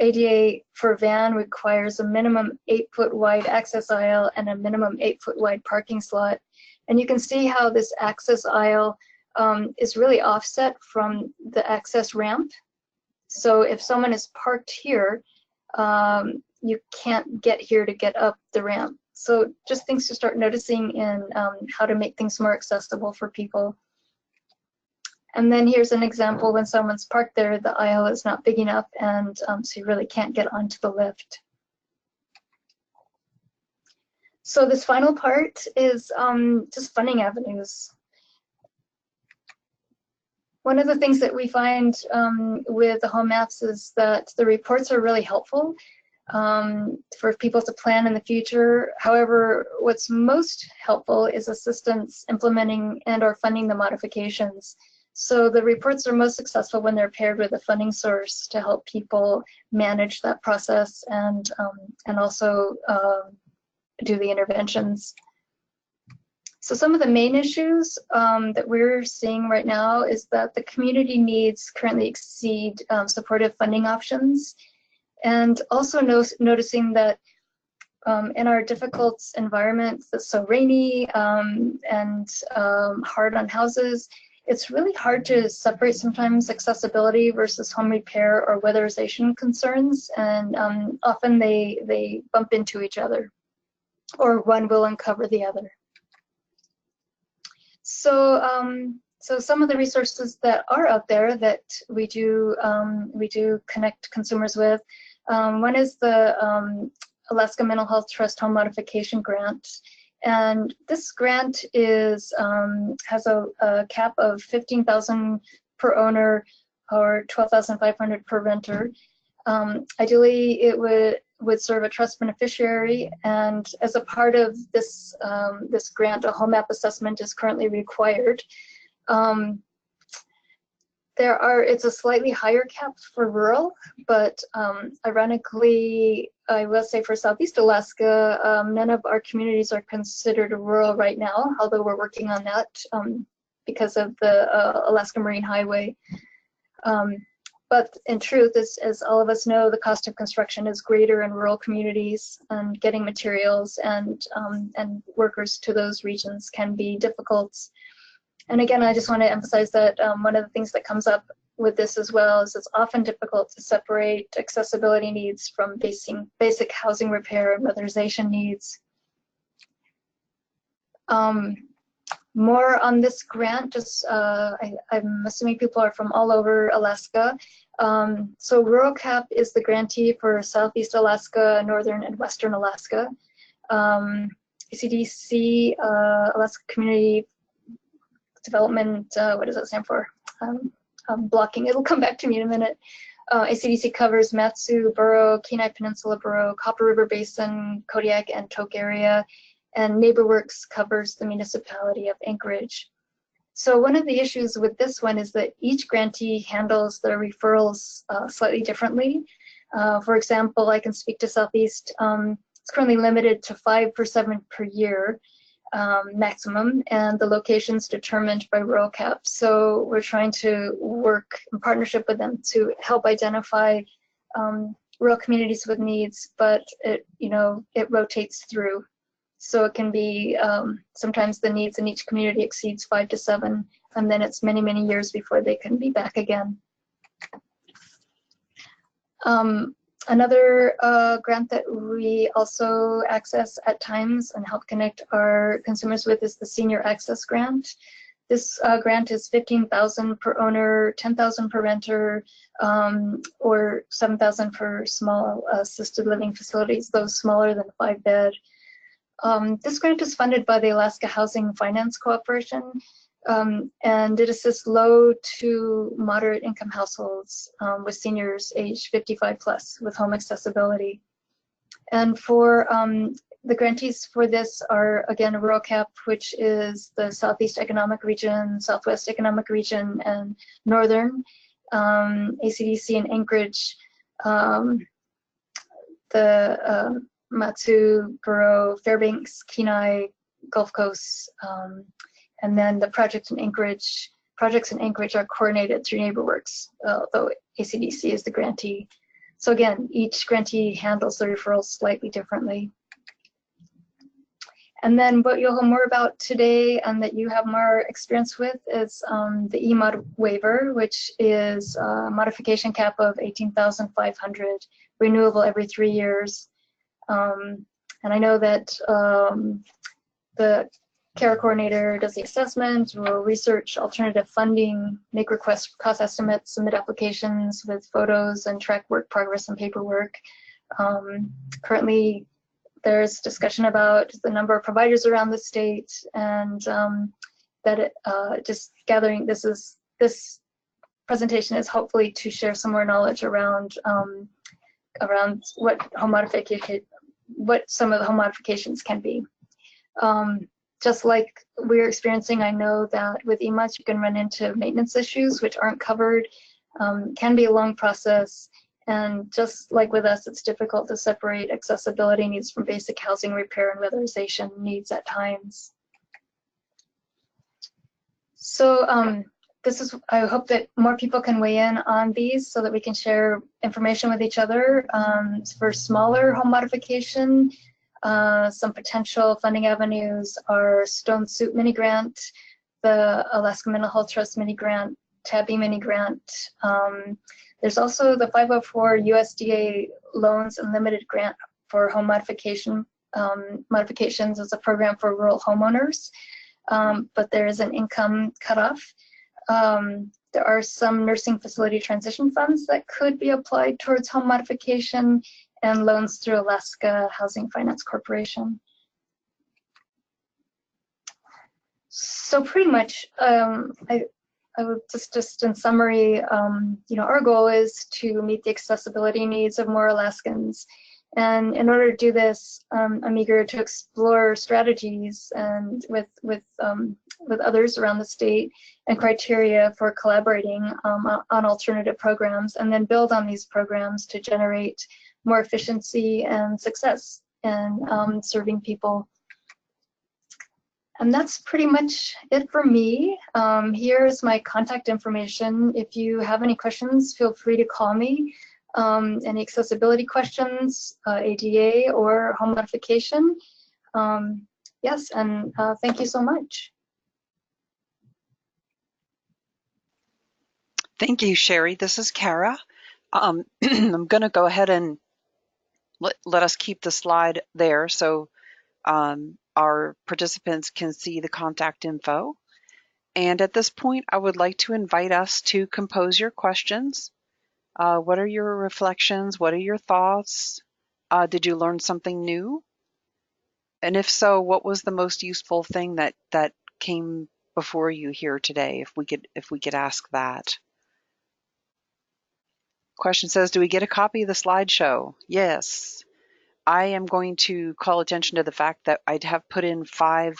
ADA for van requires a minimum 8-foot wide access aisle and a minimum 8-foot wide parking slot. And you can see how this access aisle is really offset from the access ramp. So if someone is parked here, you can't get here to get up the ramp. So just things to start noticing in how to make things more accessible for people. And then here's an example when someone's parked there, the aisle is not big enough, and so you really can't get onto the lift. So this final part is just funding avenues. One of the things that we find with the home maps is that the reports are really helpful for people to plan in the future. However, what's most helpful is assistance implementing and or funding the modifications. So the reports are most successful when they're paired with a funding source to help people manage that process and also do the interventions. So some of the main issues that we're seeing right now is that the community needs currently exceed supportive funding options, and also noticing that in our difficult environment that's so rainy and hard on houses, it's really hard to separate sometimes accessibility versus home repair or weatherization concerns, and often they bump into each other, or one will uncover the other. So, so some of the resources that are out there that we do connect consumers with, one is the Alaska Mental Health Trust Home Modification Grant. And this grant is has a cap of $15,000 per owner or $12,500 per renter. Ideally, it would serve a trust beneficiary, and as a part of this this grant, a home map assessment is currently required. It's a slightly higher cap for rural, but ironically, I will say for Southeast Alaska, none of our communities are considered rural right now, although we're working on that because of the Alaska Marine Highway. But in truth, as all of us know, the cost of construction is greater in rural communities, and getting materials and workers to those regions can be difficult. And again, I just want to emphasize that one of the things that comes up with this as well is it's often difficult to separate accessibility needs from basic housing repair and weatherization needs. More on this grant, just I'm assuming people are from all over Alaska. So Rural CAP is the grantee for Southeast Alaska, Northern and Western Alaska. CDC, Alaska Community development, what does that stand for? Blocking, it'll come back to me in a minute. ACDC covers Matsu Borough, Kenai Peninsula Borough, Copper River Basin, Kodiak, and Tok area, and NeighborWorks covers the municipality of Anchorage. So one of the issues with this one is that each grantee handles their referrals slightly differently. For example, I can speak to Southeast. It's currently limited to 5 per 7 per year maximum, and the location's determined by rural cap. So we're trying to work in partnership with them to help identify rural communities with needs, but it rotates through. So it can be sometimes the needs in each community exceeds 5 to 7, and then it's many, many years before they can be back again. Another grant that we also access at times and help connect our consumers with is the Senior Access Grant. This grant is $15,000 per owner, $10,000 per renter, or $7,000 for small assisted living facilities, those smaller than 5-bed. This grant is funded by the Alaska Housing Finance Corporation, and it assists low to moderate income households with seniors age 55 plus with home accessibility. And for the grantees for this are, again, rural cap, which is the Southeast Economic Region, Southwest Economic Region, and Northern, ACDC in Anchorage, the Matsu, Borough, Fairbanks, Kenai, Gulf Coast, and then the projects in Anchorage are coordinated through NeighborWorks, though ACDC is the grantee. So again, each grantee handles the referrals slightly differently. And then what you'll hear more about today and that you have more experience with is the EMOD Waiver, which is a modification cap of $18,500, renewable every 3 years. And I know that the CARE coordinator does the assessment, will research alternative funding, make requests for cost estimates, submit applications with photos, and track work progress and paperwork. Currently, there's discussion about the number of providers around the state, and just gathering, this presentation is hopefully to share some more knowledge around what some of the home modifications can be. Just like we're experiencing, I know that with EMODs you can run into maintenance issues which aren't covered, can be a long process, and just like with us, it's difficult to separate accessibility needs from basic housing repair and weatherization needs at times. So I hope that more people can weigh in on these so that we can share information with each other. For smaller home modification, some potential funding avenues are Stone Soup Mini Grant, the Alaska Mental Health Trust Mini Grant, Tabby Mini Grant. There's also the 504 USDA Loans Unlimited Grant for home modifications as a program for rural homeowners, but there is an income cutoff. There are some nursing facility transition funds that could be applied towards home modification, and loans through Alaska Housing Finance Corporation. So pretty much, I would just in summary, our goal is to meet the accessibility needs of more Alaskans. And in order to do this, I'm eager to explore strategies and with others around the state and criteria for collaborating on alternative programs, and then build on these programs to generate more efficiency and success in serving people. And that's pretty much it for me. Here's my contact information. If you have any questions, feel free to call me. Any accessibility questions, ADA or home modification. Yes, and thank you so much. Thank you, Sherri. This is Kara. I'm going to go ahead and let us keep the slide there so our participants can see the contact info. And at this point, I would like to invite us to compose your questions. What are your reflections? What are your thoughts? Did you learn something new? And if so, what was the most useful thing that came before you here today, if we could ask that. Question says, do we get a copy of the slideshow? Yes. I am going to call attention to the fact that I have put in five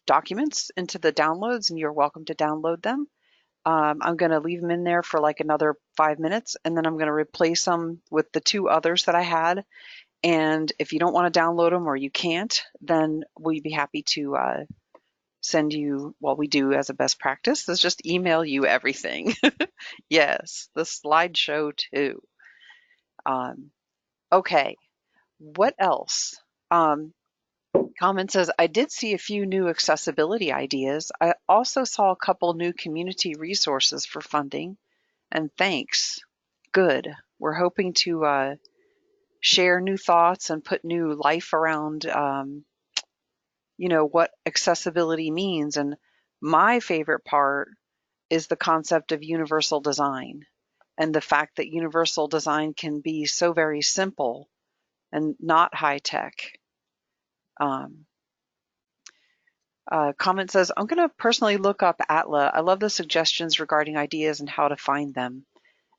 documents into the downloads, and you're welcome to download them. I'm going to leave them in there for like another 5 minutes, and then I'm going to replace them with the 2 others that I had. And if you don't want to download them or you can't, then we'd be happy to send you, what we do as a best practice is just email you everything. Yes, the slideshow too. Okay, what else? Comment says, I did see a few new accessibility ideas. I also saw a couple new community resources for funding, and thanks. Good. We're hoping to share new thoughts and put new life around, what accessibility means. And my favorite part is the concept of universal design, and the fact that universal design can be so very simple and not high tech. Comment says, I'm going to personally look up Atla. I love the suggestions regarding ideas and how to find them.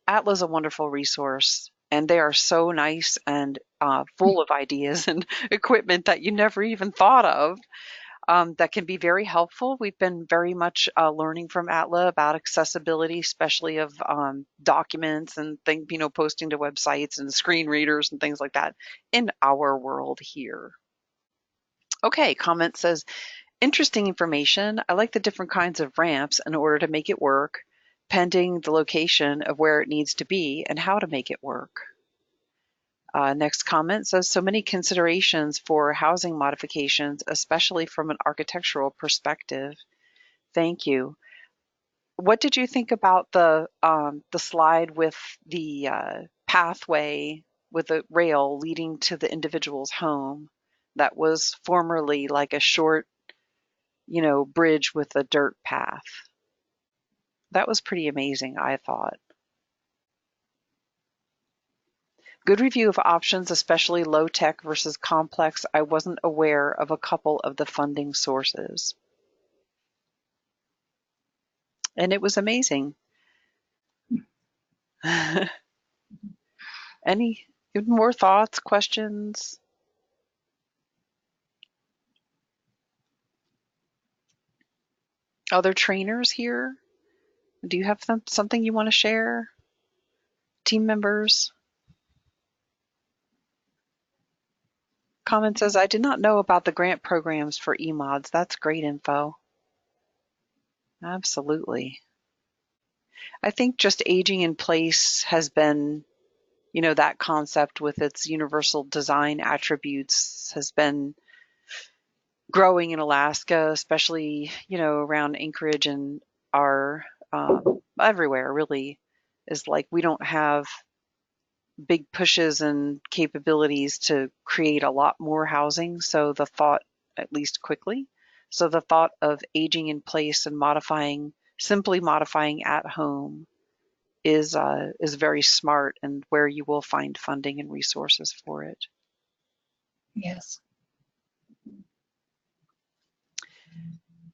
Atla is a wonderful resource, and they are so nice and full of ideas and equipment that you never even thought of. That can be very helpful. We've been very much learning from Atla about accessibility, especially of documents and posting to websites and screen readers and things like that in our world here. Okay, comment says, interesting information. I like the different kinds of ramps in order to make it work, pending the location of where it needs to be and how to make it work. Next comment says, so many considerations for housing modifications, especially from an architectural perspective. Thank you. What did you think about the slide with the pathway with a rail leading to the individual's home that was formerly like a short, bridge with a dirt path? That was pretty amazing, I thought. Good review of options, especially low tech versus complex. I wasn't aware of a couple of the funding sources. And it was amazing. Any more thoughts, questions? Other trainers here? Do you have something you want to share? Team members? Comment says, I did not know about the grant programs for EMODs. That's great info. Absolutely. I think just aging in place has been, that concept with its universal design attributes has been growing in Alaska, especially, around Anchorage and our everywhere really, is like we don't have big pushes and capabilities to create a lot more housing. So the thought, at least quickly, so the thought of aging in place and simply modifying at home is very smart, and where you will find funding and resources for it. Yes.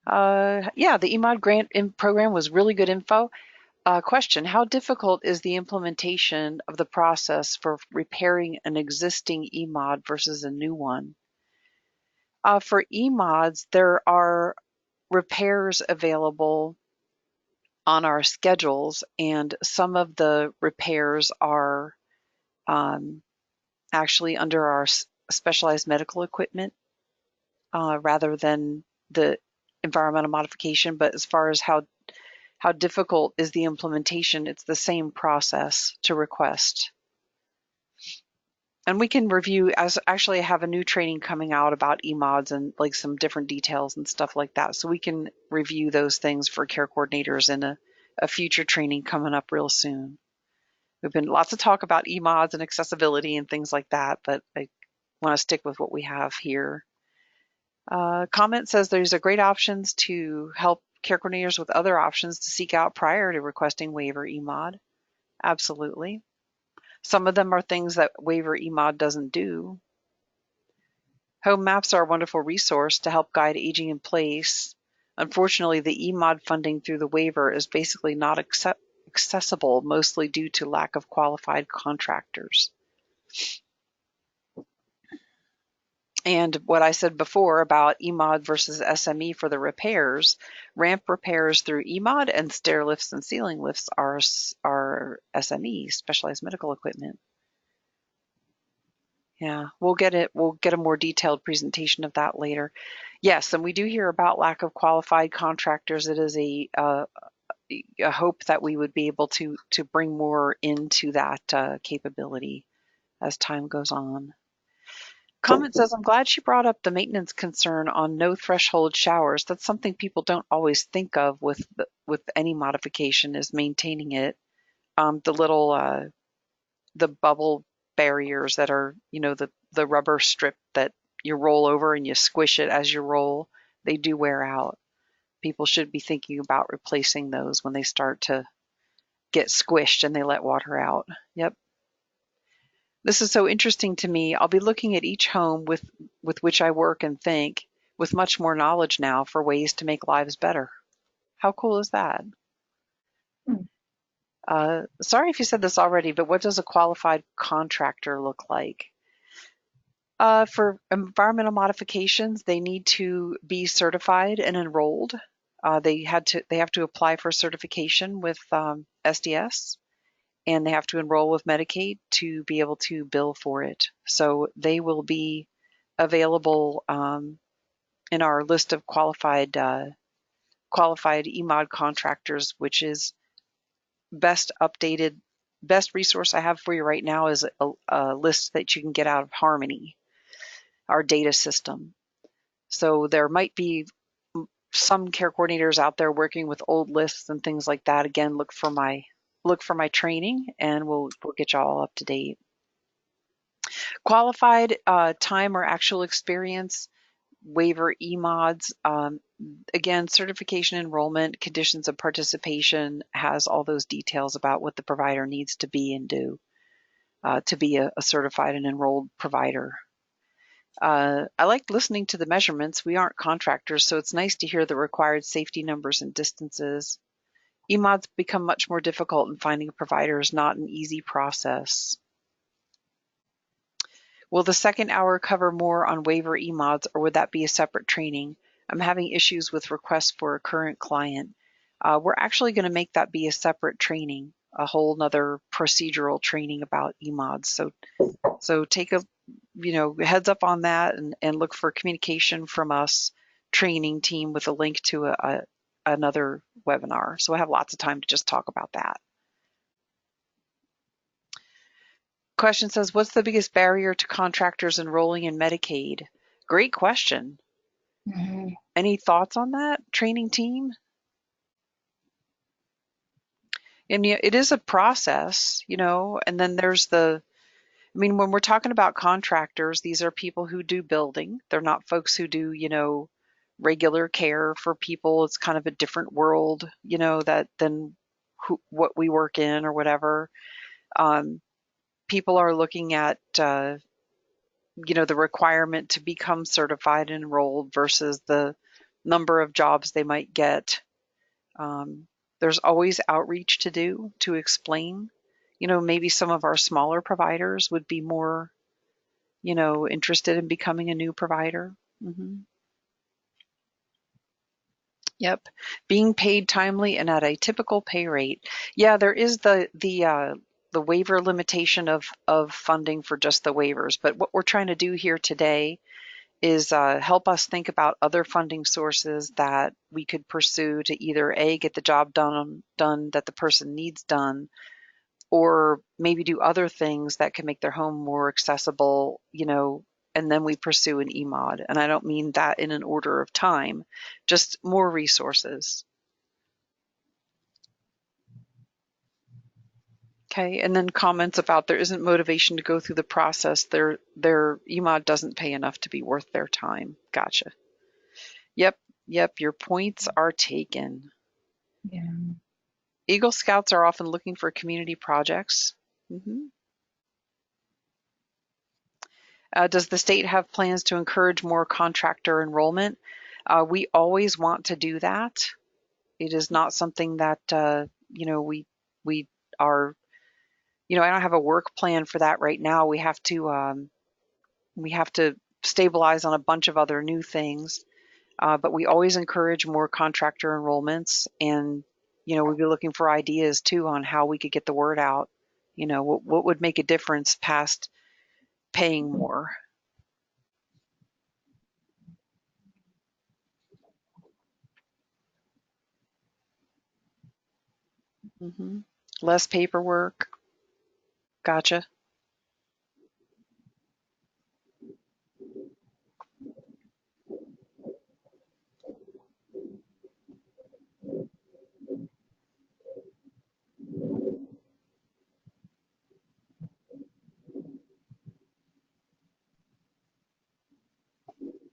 Yeah, the EMOD grant program was really good info. Question, how difficult is the implementation of the process for repairing an existing EMOD versus a new one? For EMODs, there are repairs available on our schedules, and some of the repairs are actually under our specialized medical equipment rather than the environmental modification. But as far as how difficult is the implementation, it's the same process to request. And we can review, as actually I have a new training coming out about EMODs and like some different details and stuff like that. So we can review those things for care coordinators in a future training coming up real soon. We've been lots of talk about EMODs and accessibility and things like that, but I want to stick with what we have here. Comment says there's a great options to help care coordinators with other options to seek out prior to requesting waiver EMOD. Absolutely. Some of them are things that waiver EMOD doesn't do. HomeMaps are a wonderful resource to help guide aging in place Unfortunately, the EMOD funding through the waiver is basically not accessible, mostly due to lack of qualified contractors. And what I said before about EMOD versus SME for the repairs, ramp repairs through EMOD and stair lifts and ceiling lifts are SME, specialized medical equipment. Yeah, we'll get a more detailed presentation of that later. Yes, and we do hear about lack of qualified contractors. It is a hope that we would be able to bring more into that capability as time goes on. Comment says, I'm glad she brought up the maintenance concern on no threshold showers. That's something people don't always think of with any modification, is maintaining it. The little the bubble barriers that are, the rubber strip that you roll over and you squish it as you roll, they do wear out. People should be thinking about replacing those when they start to get squished and they let water out. Yep. This is so interesting to me. I'll be looking at each home with which I work and think with much more knowledge now for ways to make lives better. How cool is that? Sorry if you said this already, but what does a qualified contractor look like? For environmental modifications, they need to be certified and enrolled. They have to apply for certification with SDS, and they have to enroll with Medicaid to be able to bill for it. So they will be available in our list of qualified EMOD contractors, which is best resource I have for you right now is a list that you can get out of Harmony, our data system. So there might be some care coordinators out there working with old lists and things like that. Again, look for my training, and we'll get you all up to date. Qualified time or actual experience waiver EMODs. Again, certification, enrollment, conditions of participation has all those details about what the provider needs to be and do to be a certified and enrolled provider. I like listening to the measurements. We aren't contractors, so it's nice to hear the required safety numbers and distances. EMODs become much more difficult, and finding a provider is not an easy process. Will the second hour cover more on waiver EMODs, or would that be a separate training? I'm having issues with requests for a current client. We're actually going to make that be a separate training, a whole nother procedural training about EMODs. So take a heads up on that, and look for communication from us training team with a link to another webinar. So I have lots of time to just talk about that. Question says, what's the biggest barrier to contractors enrolling in Medicaid? Great question. Mm-hmm. Any thoughts on that, training team? And it is a process, and then there's when we're talking about contractors, these are people who do building. They're not folks who do, regular care for people. It's kind of a different world, than what we work in or whatever. People are looking at, the requirement to become certified and enrolled versus the number of jobs they might get. There's always outreach to do to explain. Maybe some of our smaller providers would be more, interested in becoming a new provider. Mm-hmm. Yep. Being paid timely and at a typical pay rate. Yeah, there is the waiver limitation of funding for just the waivers. But what we're trying to do here today is help us think about other funding sources that we could pursue to either A, get the job done that the person needs done, or maybe do other things that can make their home more accessible, and then we pursue an EMOD. And I don't mean that in an order of time, just more resources. Okay, and then comments about there isn't motivation to go through the process. Their EMOD doesn't pay enough to be worth their time. Gotcha. Yep, your points are taken. Yeah. Eagle Scouts are often looking for community projects. Mm-hmm. Does the state have plans to encourage more contractor enrollment? We always want to do that. It is not something that, you know, we are, you know, I don't have a work plan for that right now. We have to stabilize on a bunch of other new things. But we always encourage more contractor enrollments, and, you know, we'd be looking for ideas too on how we could get the word out. You know, what would make a difference past paying more. Less paperwork. Gotcha.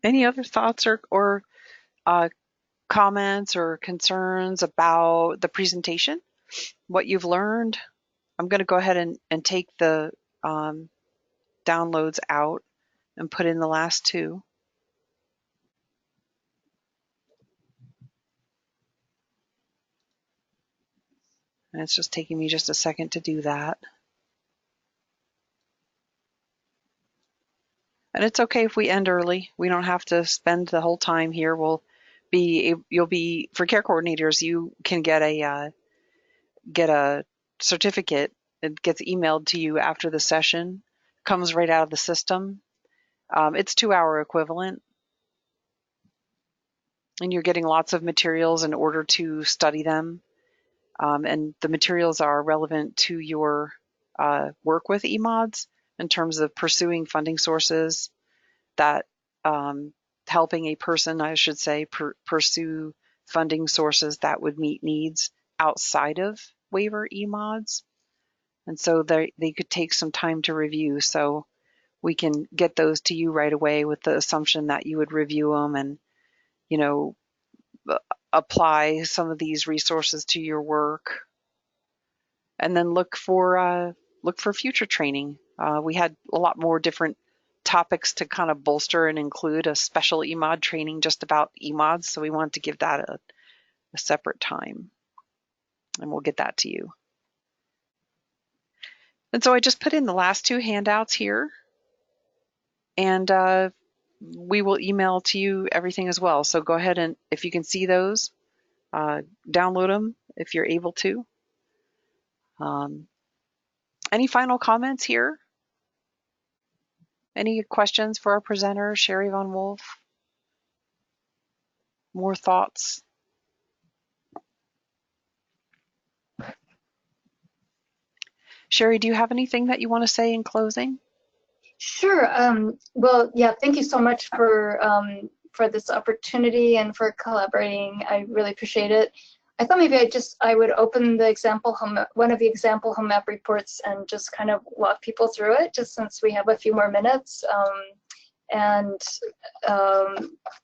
Any other thoughts or comments or concerns about the presentation? What you've learned? I'm going to go ahead and take the downloads out and put in the last two. And it's just taking me just a second to do that. And it's okay if we end early. We don't have to spend the whole time here. You'll be, for care coordinators, you can get a certificate. It gets emailed to you after the session, comes right out of the system. It's 2-hour equivalent. And you're getting lots of materials in order to study them. And the materials are relevant to your work with EMODs in terms of pursuing funding sources that helping a person, I should say, pursue funding sources that would meet needs outside of waiver EMODs. And so they could take some time to review. So we can get those to you right away with the assumption that you would review them and, you know, apply some of these resources to your work. And then look for future training. We had a lot more different topics to kind of bolster and include a special EMOD training just about EMODs. So we wanted to give that a separate time, and we'll get that to you. And so I just put in the last two handouts here, and we will email to you everything as well. So go ahead and, if you can see those, download them if you're able to. Any final comments here? Any questions for our presenter, Sherri Von Wolfe? More thoughts? Sherri, do you have anything that you want to say in closing? Sure. Well, yeah, thank you so much for this opportunity and for collaborating. I really appreciate it. I thought maybe I would open the one of the example HomeMap reports and just kind of walk people through it, just since we have a few more minutes, and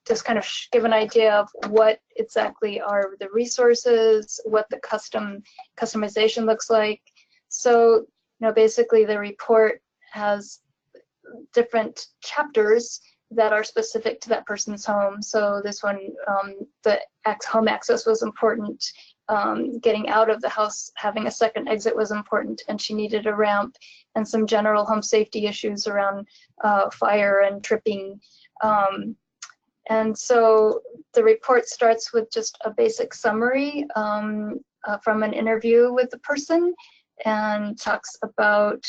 just kind of give an idea of what exactly are the resources, what the customization looks like. So, you know, basically the report has different chapters that are specific to that person's home. So this one, the home access was important. Getting out of the house, having a second exit was important, and she needed a ramp, and some general home safety issues around fire and tripping. And so the report starts with just a basic summary from an interview with the person, and talks about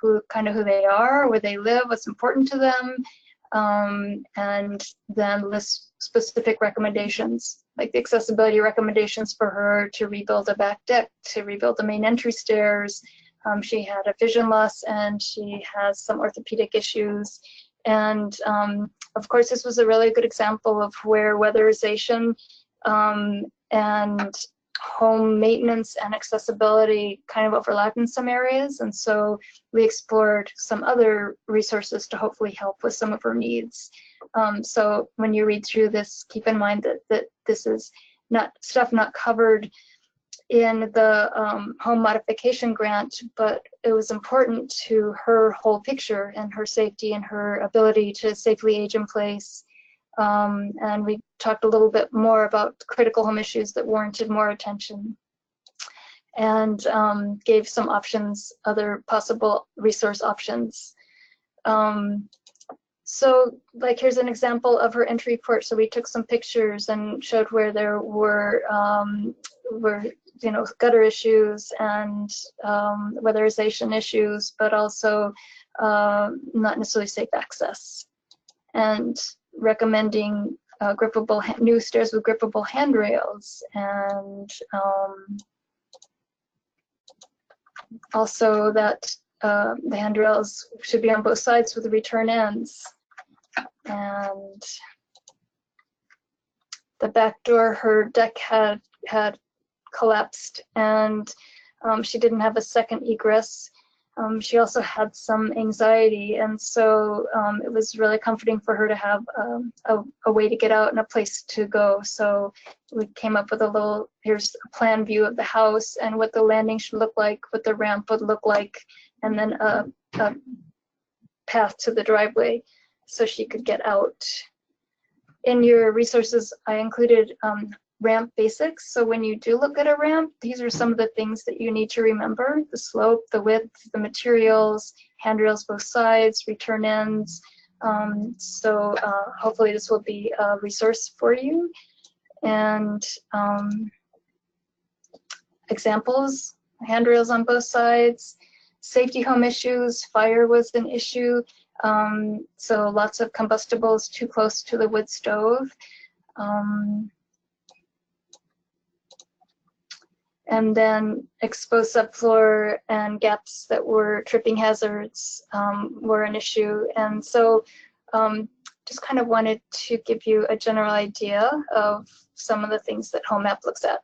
who they are, where they live, what's important to them, and then lists specific recommendations, like the accessibility recommendations for her to rebuild a back deck, to rebuild the main entry stairs. She had a vision loss and she has some orthopedic issues. And of course, this was a really good example of where weatherization and home maintenance and accessibility kind of overlap in some areas, and so we explored some other resources to hopefully help with some of her needs. So when you read through this, keep in mind that this is not covered in the home modification grant, but it was important to her whole picture and her safety and her ability to safely age in place. And we talked a little bit more about critical home issues that warranted more attention, and gave some options, other possible resource options. So like, here's an example of her entry report. So we took some pictures and showed where there were gutter issues and weatherization issues, but also not necessarily safe access, and recommending new stairs with grippable handrails, and also that the handrails should be on both sides with the return ends. And the back door, her deck had collapsed, and she didn't have a second egress. She also had some anxiety, and so it was really comforting for her to have a way to get out and a place to go. So we came up with here's a plan view of the house and what the landing should look like, what the ramp would look like, and then a path to the driveway so she could get out. In your resources, I included ramp basics. So when you do look at a ramp, these are some of the things that you need to remember: the slope, the width, the materials, handrails both sides, return ends. So hopefully this will be a resource for you. And examples: handrails on both sides, safety home issues, fire was an issue. So lots of combustibles too close to the wood stove. And then exposed subfloor and gaps that were tripping hazards were an issue. And so just kind of wanted to give you a general idea of some of the things that HomeMap looks at.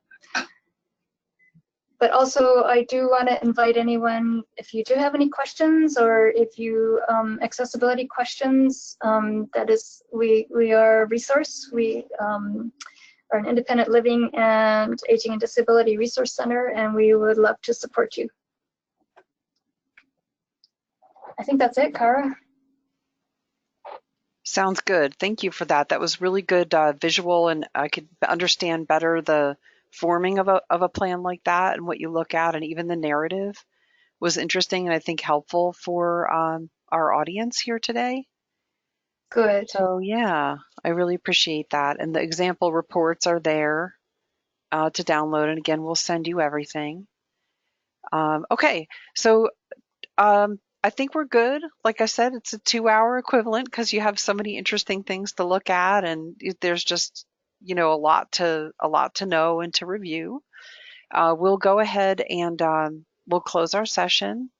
But also, I do want to invite anyone, if you do have any questions, or if you accessibility questions, that is, we are a resource. We are an independent living and aging and disability resource center, and we would love to support you. I think that's it, Kara. Sounds good. Thank you for that. That was really good visual, and I could understand better the forming of a plan like that and what you look at, and even the narrative was interesting and I think helpful for our audience here today. Good. So yeah, I really appreciate that. And the example reports are there to download, and again, we'll send you everything. Okay, so I think we're good. Like I said, it's a 2-hour equivalent because you have so many interesting things to look at, and there's just a lot to know and to review. We'll go ahead and we'll close our session,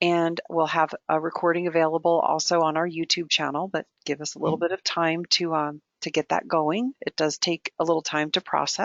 and we'll have a recording available also on our YouTube channel, but give us a little bit of time to get that going. It does take a little time to process.